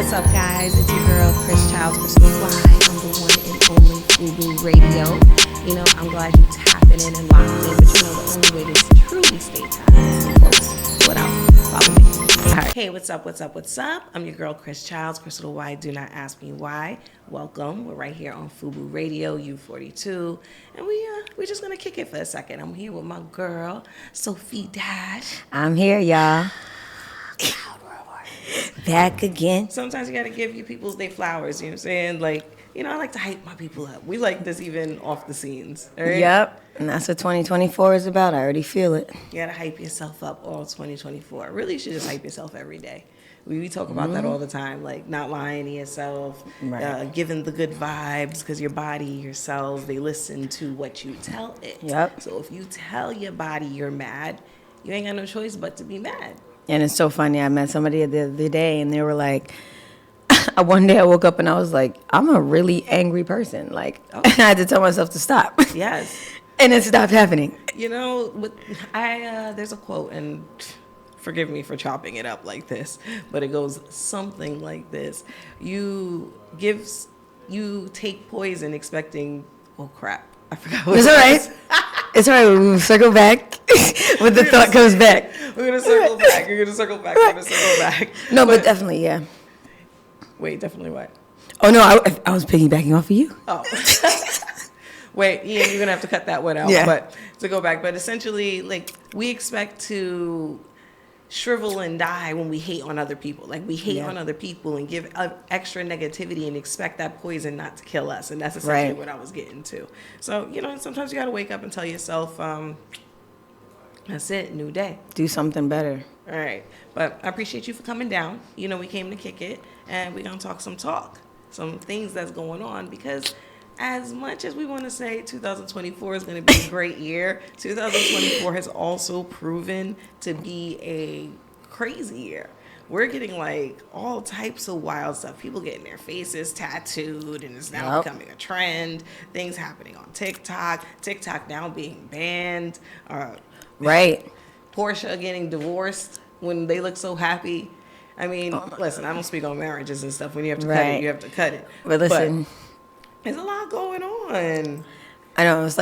what's up, guys? It's your girl, Chrys live on the one and only FUBU Radio. You know, I'm glad you tapping in and locked in, but you know the only way to truly stay tapped is to post. What else? Follow me. All right. Hey, what's up? I'm your girl, Chrys with a Y. Do not ask me why. Welcome. We're right here on FUBU Radio, U42, and we're just gonna kick it for a second. I'm here with my girl, Sophia Dash. I'm here, y'all. Back again. Sometimes you gotta give your people's their flowers, you know what I'm saying? Like, you know, I like to hype my people up. We like this even off the scenes, all right? Yep, and that's what 2024 is about. I already feel it. You gotta hype yourself up all 2024. Really, you should just hype yourself every day. We talk about that all the time, like not lying to yourself, right. Giving the good vibes, because your body, your cells, they listen to what you tell it. Yep. So if you tell your body you're mad, you ain't got no choice but to be mad. And it's so funny. I met somebody the other day, and they were like, one day I woke up and I was like, I'm a really angry person. Like, I had to tell myself to stop. Yes. And it stopped happening. You know, there's a quote, and forgive me for chopping it up like this, but it goes something like this. You take poison expecting, oh crap, I forgot what it's all right. It's all right. We'll circle back when the thought comes back. We're going to circle back. No, but definitely, yeah. Wait, definitely what? Oh, no, I was piggybacking off of you. Oh. Wait, Ian, you're going to have to cut that one out. Yeah. But to go back. But essentially, like, we expect to shrivel and die when we hate on other people. Like, we hate on other people and give extra negativity and expect that poison not to kill us. And that's essentially what I was getting to. So, you know, sometimes you got to wake up and tell yourself, that's it, new day. Do something better. All right. But I appreciate you for coming down. You know, we came to kick it, and we're going to talk some things that's going on, because as much as we want to say 2024 is going to be a great year, 2024 has also proven to be a crazy year. We're getting like all types of wild stuff. People getting their faces tattooed, and it's now becoming a trend. Things happening on TikTok. TikTok now being banned. Right. Portia getting divorced when they look so happy. I mean, listen, I don't speak on marriages and stuff. When you have to cut it, you have to cut it. But listen, there's a lot going on. I know. It's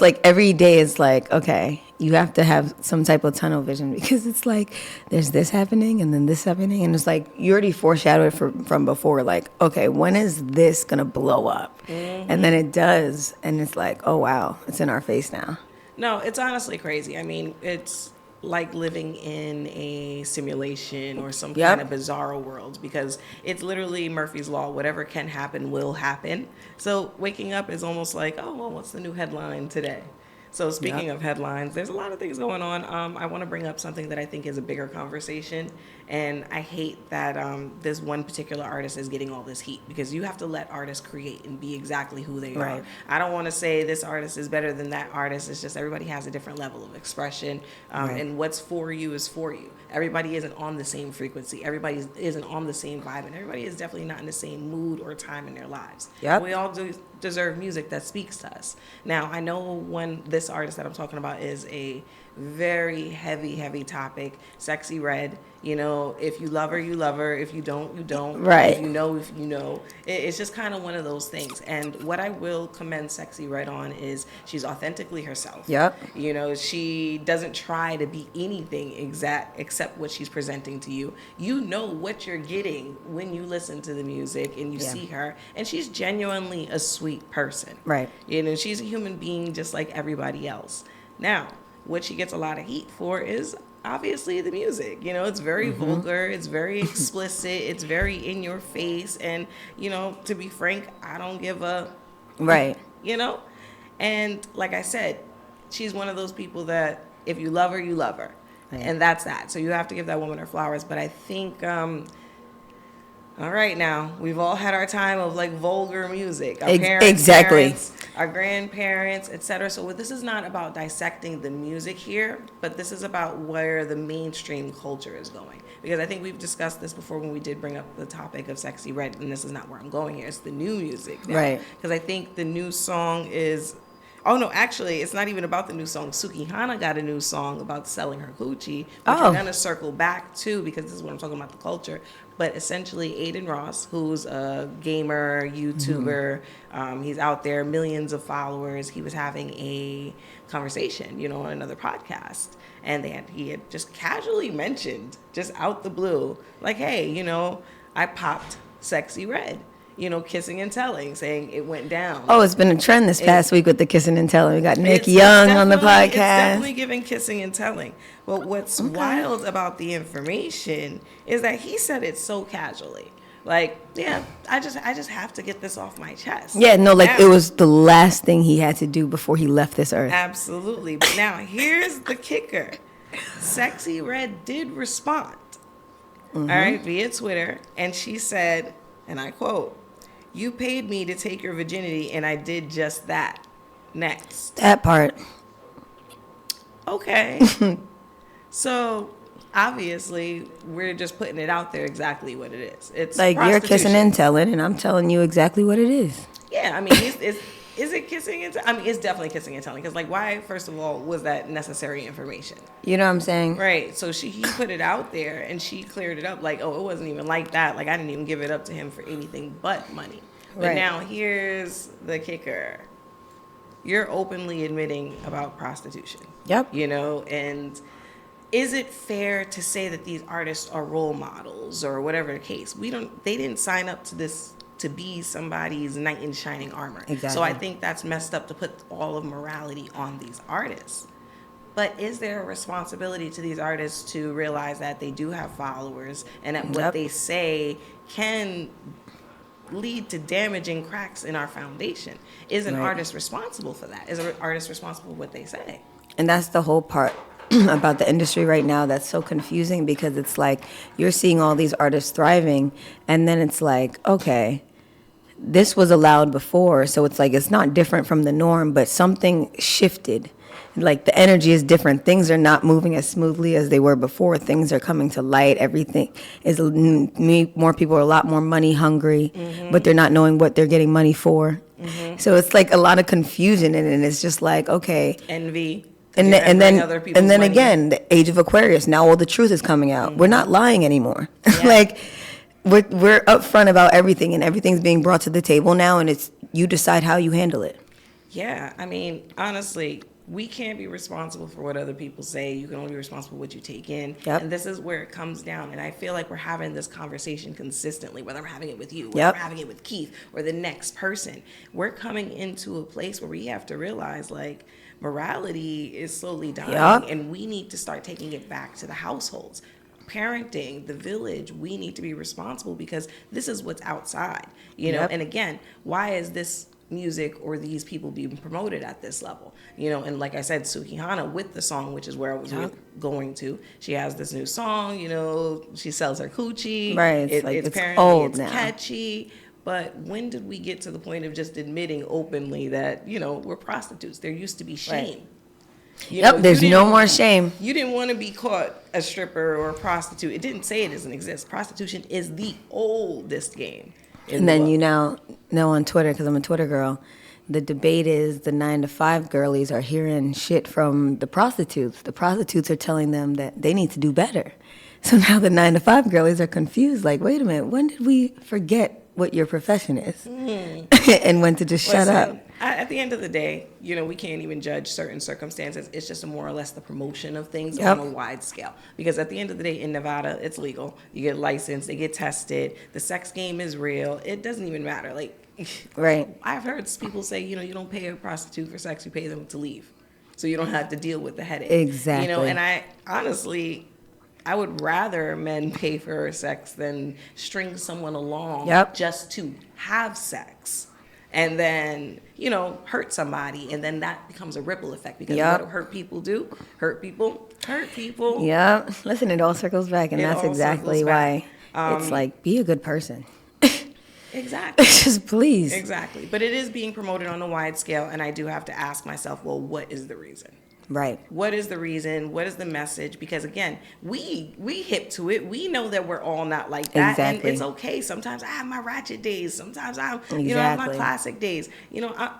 like every day is like, okay, you have to have some type of tunnel vision, because it's like there's this happening and then this happening. And it's like you already foreshadowed from before, like, okay, when is this going to blow up? Mm-hmm. And then it does. And it's like, oh, wow, it's in our face now. No, it's honestly crazy. I mean, it's like living in a simulation or some kind of bizarro world, because it's literally Murphy's Law. Whatever can happen will happen. So waking up is almost like, oh, well, what's the new headline today? So speaking of headlines, there's a lot of things going on. I want to bring up something that I think is a bigger conversation. And I hate that this one particular artist is getting all this heat, because you have to let artists create and be exactly who they are. I don't want to say this artist is better than that artist. It's just everybody has a different level of expression. And what's for you is for you. Everybody isn't on the same frequency. Everybody isn't on the same vibe. And everybody is definitely not in the same mood or time in their lives. We all deserve music that speaks to us. Now, I know when this artist that I'm talking about is a very heavy topic. Sexy Red. You know, if you love her, you love her. If you don't, you don't. Right. If you know. It's just kind of one of those things. And what I will commend Sexy Red on is she's authentically herself. Yep. You know, she doesn't try to be anything exact except what she's presenting to you. You know what you're getting when you listen to the music and you see her. And she's genuinely a sweet person. Right. You know, she's a human being just like everybody else. Now, what she gets a lot of heat for is obviously the music. You know, it's very vulgar, it's very explicit, it's very in your face, and, you know, to be frank, I don't give a you know. And like I said, she's one of those people that if you love her, you love her. And that's that. So you have to give that woman her flowers. But I think all right, now we've all had our time of like vulgar music. Our parents, our grandparents, etc. So this is not about dissecting the music here, but this is about where the mainstream culture is going. Because I think we've discussed this before when we did bring up the topic of Sexy Red, and this is not where I'm going here. It's the new music now. Right. Because I think the new song is Oh no, actually, it's not even about the new song. Sukihana got a new song about selling her coochie, which Oh. we're gonna circle back to because this is what I'm talking about, the culture. But essentially, Aiden Ross, who's a gamer, YouTuber, he's out there, millions of followers. He was having a conversation, on another podcast, and he had just casually mentioned, just out the blue, like, hey, I popped Sexy Red. Kissing and telling, saying it went down. Oh, it's been a trend this past week with the kissing and telling. We got Nick Young on the podcast. It's definitely giving kissing and telling. But what's wild about the information is that he said it so casually. Like, yeah, I just have to get this off my chest. Yeah, no, like it was the last thing he had to do before he left this earth. Absolutely. But now here's the kicker. Sexy Red did respond, all right, via Twitter, and she said, and I quote, "You paid me to take your virginity, and I did just that. Next." That part. Okay. So, obviously, we're just putting it out there exactly what it is. It's like you're kissing and telling, and I'm telling you exactly what it is. Yeah, I mean, is it kissing and telling? I mean, it's definitely kissing and telling. Because, like, why, first of all, was that necessary information? You know what I'm saying? Right. So he put it out there, and she cleared it up. Like, oh, it wasn't even like that. Like, I didn't even give it up to him for anything but money. But now here's the kicker. You're openly admitting about prostitution. Yep. And is it fair to say that these artists are role models or whatever the case? They didn't sign up to this to be somebody's knight in shining armor. Exactly. So I think that's messed up to put all of morality on these artists. But is there a responsibility to these artists to realize that they do have followers and that what they say can lead to damaging cracks in our foundation? Is an artist responsible for that? Is an artist responsible for what they say? And that's the whole part about the industry right now that's so confusing, because it's like you're seeing all these artists thriving, and then it's like, okay, this was allowed before, so it's like it's not different from the norm, but something shifted. Like the energy is different. Things are not moving as smoothly as they were before. Things are coming to light. Everything is, more people are a lot more money hungry, but they're not knowing what they're getting money for. So it's like a lot of confusion, and it's just like, okay, envy. And then again, the age of Aquarius. Now all the truth is coming out. We're not lying anymore. Yeah. Like we're upfront about everything, and everything's being brought to the table now, and it's you decide how you handle it. Yeah, I mean, honestly, we can't be responsible for what other people say. You can only be responsible for what you take in. Yep. And this is where it comes down. And I feel like we're having this conversation consistently, whether I'm having it with you, whether I'm having it with Keith, or the next person. We're coming into a place where we have to realize, like, morality is slowly dying, and we need to start taking it back to the households. Parenting, the village, we need to be responsible, because this is what's outside, And again, why is this music or these people being promoted at this level? And like I said, Sukihana with the song, which is where I was going to, she has this new song, she sells her coochie. Right, it's old now. Catchy. But when did we get to the point of just admitting openly that, we're prostitutes? There used to be shame. Right. There's no more shame. You didn't want to be caught a stripper or a prostitute. It didn't say it doesn't exist. Prostitution is the oldest game. And then you now know on Twitter, because I'm a Twitter girl, the debate is the 9-to-5 girlies are hearing shit from the prostitutes. The prostitutes are telling them that they need to do better. So now the 9-to-5 girlies are confused. Like, wait a minute, when did we forget what your profession is and when to just shut up? At the end of the day, we can't even judge certain circumstances. It's just more or less the promotion of things on a wide scale. Because at the end of the day, in Nevada, it's legal. You get licensed, they get tested. The sex game is real. It doesn't even matter. Like, I've heard people say, you don't pay a prostitute for sex, you pay them to leave. So you don't have to deal with the headache. Exactly. And I honestly, I would rather men pay for sex than string someone along just to have sex and then, hurt somebody. And then that becomes a ripple effect, because what do hurt people do? Hurt people. Yeah. Listen, it all circles back. And that's exactly why it's like, be a good person. Exactly. Just please. Exactly. But it is being promoted on a wide scale. And I do have to ask myself, well, what is the reason? Right. What is the reason? What is the message? Because again, we hip to it. We know that we're all not like that, Exactly. and it's okay. Sometimes I have my ratchet days. Sometimes I have my Exactly. classic days.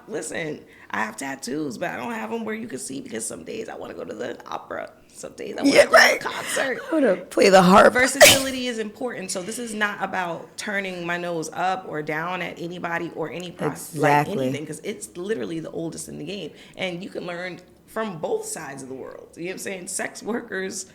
Listen, I have tattoos, but I don't have them where you can see because some days I want to go to the opera. Some days I want to go to a concert. I want to play the harp. Versatility is important. So this is not about turning my nose up or down at anybody or like anything, because it's literally the oldest in the game, and you can learn from both sides of the world. You know what I'm saying? Sex workers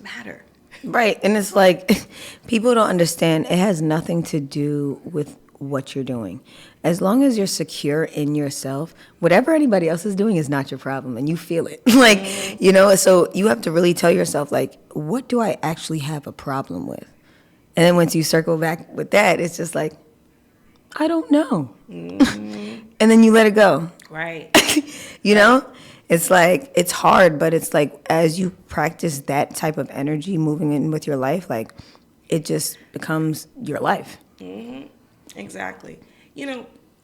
matter. Right. And it's like, people don't understand. It has nothing to do with what you're doing. As long as you're secure in yourself, whatever anybody else is doing is not your problem, and you feel it. So you have to really tell yourself, like, what do I actually have a problem with? And then once you circle back with that, it's just like, I don't know. And then you let it go. Right. It's like, it's hard, but it's like, as you practice that type of energy moving in with your life, like, it just becomes your life. Mm-hmm. Exactly.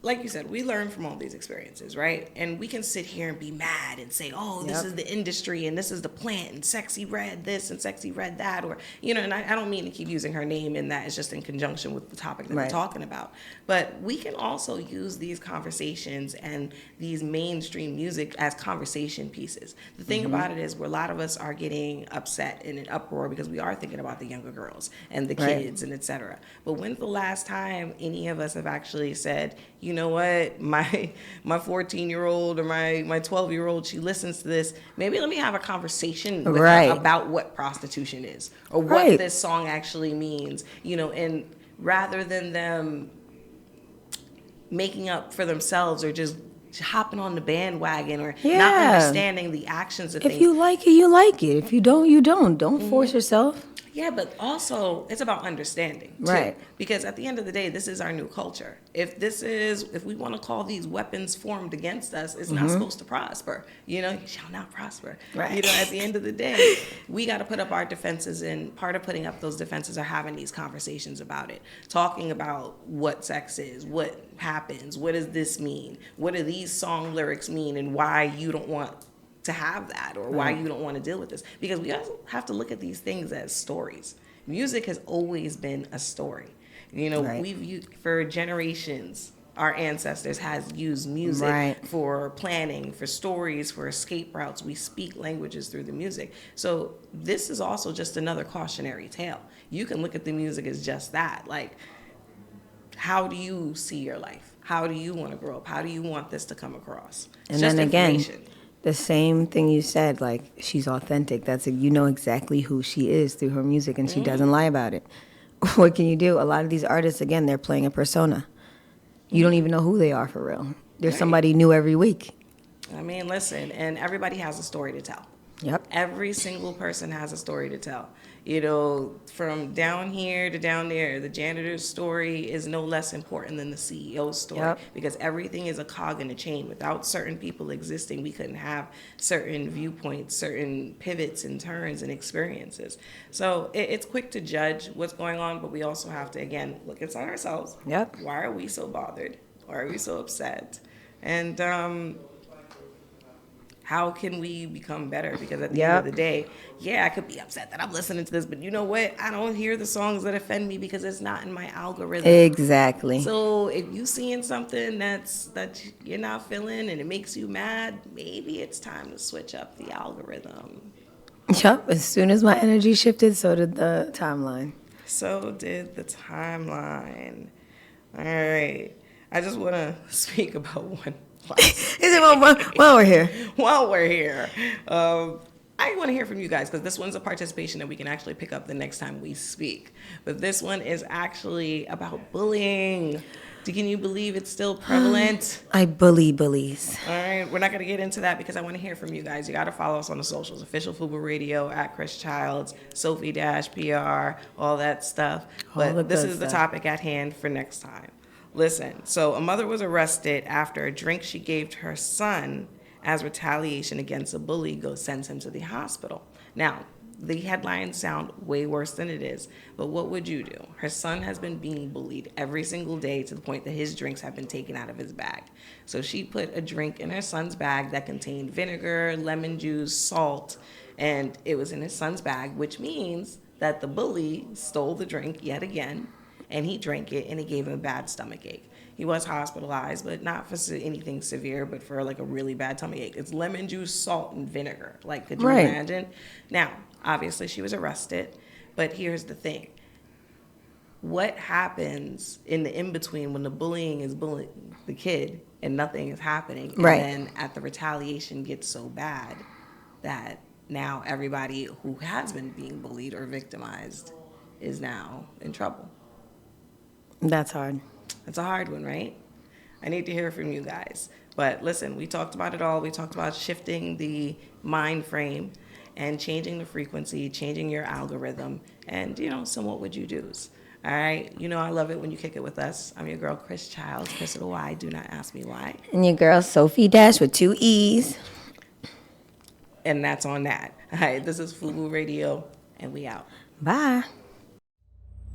Like you said, we learn from all these experiences, right? And we can sit here and be mad and say, oh, this is the industry and this is the plant and Sexy Red this and Sexy Red that, or, and I don't mean to keep using her name in that. It's just in conjunction with the topic that we're talking about. But we can also use these conversations and these mainstream music as conversation pieces. The thing about it is, where a lot of us are getting upset and in uproar because we are thinking about the younger girls and the kids and et cetera. But when's the last time any of us have actually said, you know what, my 14-year-old or my 12-year-old, she listens to this. Maybe let me have a conversation with her about what prostitution is, or what this song actually means, and rather than them making up for themselves or just hopping on the bandwagon or not understanding the actions of things. If you like it, you like it. If you don't, you don't. Don't force yourself. Yeah, but also it's about understanding, too. Right. Because at the end of the day, this is our new culture. If we want to call these weapons formed against us, it's not supposed to prosper. You shall not prosper. Right. At the end of the day, we got to put up our defenses, and part of putting up those defenses are having these conversations about it, talking about what sex is, what happens, what does this mean, what do these song lyrics mean, and why you don't want to have that, or why you don't want to deal with this. Because we also have to look at these things as stories. Music has always been a story. We've used, for generations, our ancestors has used music for planning, for stories, for escape routes. We speak languages through the music. So this is also just another cautionary tale. You can look at the music as just that. Like, how do you see your life? How do you want to grow up? How do you want this to come across? And then again, the same thing you said, like, she's authentic. That's you know exactly who she is through her music, and she doesn't lie about it. What can you do? A lot of these artists, again, they're playing a persona. You don't even know who they are for real. There's somebody new every week. I mean, listen, and everybody has a story to tell. Yep. Every single person has a story to tell. From down here to down there, the janitor's story is no less important than the CEO's story, because everything is a cog in a chain. Without certain people existing, we couldn't have certain viewpoints, certain pivots and turns and experiences. So it's quick to judge what's going on, but we also have to, again, look inside ourselves. Yep. Why are we so bothered? Why are we so upset? And how can we become better? Because at the end of the day, I could be upset that I'm listening to this, but you know what? I don't hear the songs that offend me because it's not in my algorithm. Exactly. So if you seeing something that you're not feeling and it makes you mad, maybe it's time to switch up the algorithm. Yep. As soon as my energy shifted, so did the timeline. So did the timeline. All right. I just want to speak about one. While we're here. I want to hear from you guys, because this one's a participation that we can actually pick up the next time we speak. But this one is actually about bullying. Can you believe it's still prevalent? I bully bullies. All right, we're not going to get into that because I want to hear from you guys. You got to follow us on the socials, official FUBU Radio, at Chrys Childs, Sophie-PR, all that stuff. But this is the topic at hand for next time. Listen, so a mother was arrested after a drink she gave to her son as retaliation against a bully sends him to the hospital. Now, the headlines sound way worse than it is. But what would you do? Her son has been being bullied every single day to the point that his drinks have been taken out of his bag. So she put a drink in her son's bag that contained vinegar, lemon juice, salt, and it was in his son's bag, which means that the bully stole the drink yet again, and he drank it, and it gave him a bad stomach ache. He was hospitalized, but not for anything severe, but for like a really bad tummy ache. It's lemon juice, salt, and vinegar. Like, could you imagine? Now, obviously, she was arrested, but here's the thing. What happens in the in-between when the bullying is bullying the kid and nothing is happening, and then at the retaliation gets so bad that now everybody who has been being bullied or victimized is now in trouble? That's hard. It's a hard one, right? I need to hear from you guys. But listen, we talked about it all. We talked about shifting the mind frame and changing the frequency, changing your algorithm, and, some what would you do's. All right? I love it when you kick it with us. I'm your girl, Chrys Childs, Chrys with a Y. Do not ask me why. And your girl, Sophie Dash with 2 E's. And that's on that. All right, this is FUBU Radio, and we out. Bye.